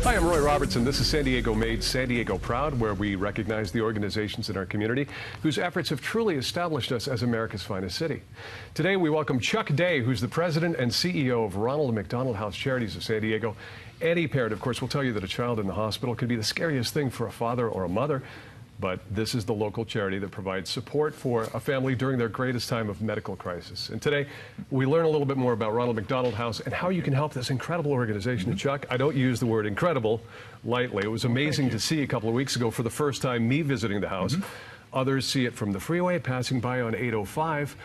Hi, I'm Roy Robertson. This is San Diego Made, San Diego Proud, where we recognize the organizations in our community whose efforts have truly established us as America's finest city. Today, we welcome Chuck Day, who's the president and CEO of Ronald and McDonald House Charities of San Diego. Any parent, of course, will tell you that a child in the hospital can be the scariest thing for a father or a mother. But this is the local charity that provides support for a family during their greatest time of medical crisis. And today, we learn a little bit more about Ronald McDonald House and how you can help this incredible organization. And Chuck, I don't use the word incredible lightly. It was amazing to see a couple of weeks ago for the first time me visiting the house. Others see it from the freeway, passing by on 805.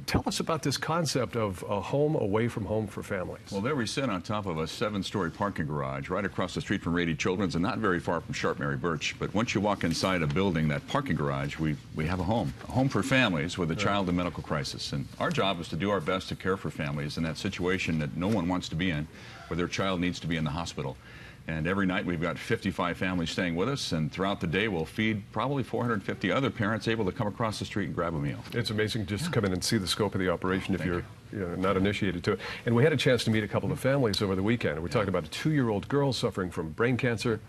Tell us about this concept of a home away from home for families. Well, there we sit on top of a 7-story parking garage right across the street from Rady Children's and not very far from Sharp Mary Birch. But once you walk inside a building, that parking garage, we have a home for families with a child in medical crisis. And our job is to do our best to care for families in that situation that no one wants to be in, where their child needs to be in the hospital. And every night we've got 55 families staying with us, and throughout the day we'll feed probably 450 other parents able to come across the street and grab a meal. It's amazing just to come in and see the scope of the operation if you're not initiated to it. And we had a chance to meet a couple of families over the weekend. We're talking about a 2-year-old girl suffering from brain cancer,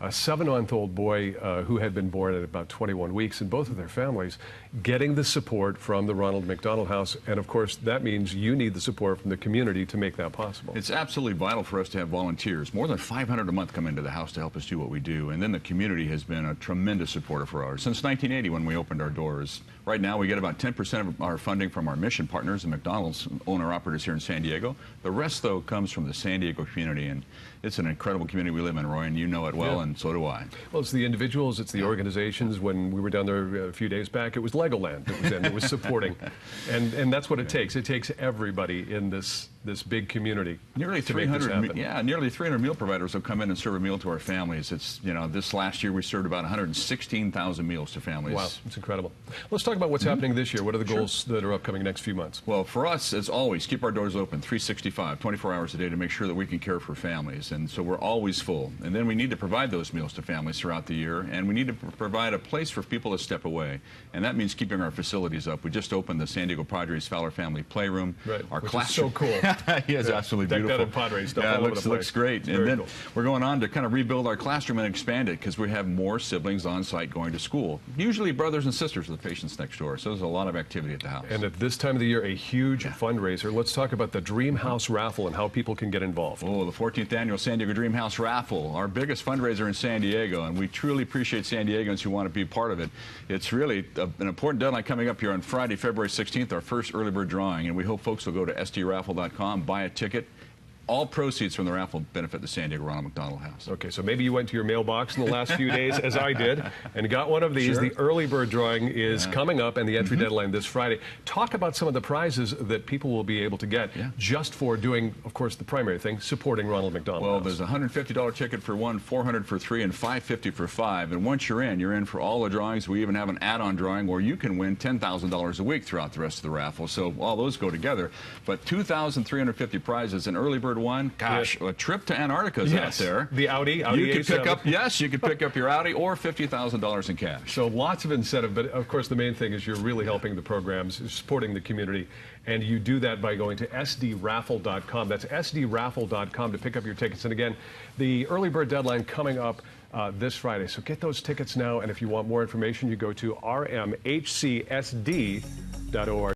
a 7-month-old boy who had been born at about 21 weeks, and both of their families getting the support from the Ronald McDonald House. And of course, that means you need the support from the community to make that possible. It's absolutely vital for us to have volunteers. More than 500 a month come into the house to help us do what we do. And then the community has been a tremendous supporter for ours since 1980 when we opened our doors. Right now, we get about 10% of our funding from our mission partners, the McDonald's owner-operators here in San Diego. The rest, though, comes from the San Diego community, and it's an incredible community we live in, Roy, and you know it well, and so do I. Well, it's the individuals, it's the organizations. When we were down there a few days back, it was Legoland that was in, it was supporting. And that's what it takes. It takes everybody in this big community. Nearly 300, nearly 300 meal providers will come in and serve a meal to our families. It's, this last year we served about 116,000 meals to families. Wow, it's incredible. Let's talk about what's happening this year. What are the goals that are upcoming next few months? Well, for us, as always, keep our doors open 365, 24 hours a day to make sure that we can care for families. And so we're always full. And then we need to provide those meals to families throughout the year. And we need to provide a place for people to step away. And that means keeping our facilities up. We just opened the San Diego Padres Fowler Family Playroom. Right, our which is so cool. He is absolutely beautiful. Decked out in Padres stuff all over over the place. Looks great. And then we're going on to kind of rebuild our classroom and expand it because we have more siblings on site going to school. Usually brothers and sisters of the patients next door. So there's a lot of activity at the house. And at this time of the year, a huge fundraiser. Let's talk about the Dream House Raffle and how people can get involved. Oh, the 14th annual San Diego Dream House Raffle, our biggest fundraiser in San Diego, and we truly appreciate San Diegans who want to be part of it. It's really an important deadline coming up here on Friday, February 16th, our first early bird drawing, and we hope folks will go to sdraffle.com, buy a ticket. All proceeds from the raffle benefit the San Diego Ronald McDonald House. Okay, so maybe you went to your mailbox in the last few days, as I did, and got one of these. The early bird drawing is coming up, and the entry deadline this Friday. Talk about some of the prizes that people will be able to get just for doing, of course, the primary thing, supporting Ronald McDonald Well, House. There's a $150 ticket for one, $400 for 3, and $550 for 5. And once you're in for all the drawings. We even have an add-on drawing where you can win $10,000 a week throughout the rest of the raffle. So all those go together. But 2,350 prizes. An early bird one, gosh. A trip to Antarctica is out there. The Audi you could pick A7. up, you could pick up your Audi or $50,000 in cash. So lots of incentive, but of course the main thing is you're really helping the programs, supporting the community, and you do that by going to sdraffle.com. That's sdraffle.com to pick up your tickets. And again, the early bird deadline coming up this Friday. So get those tickets now, and if you want more information, you go to rmhcsd.org.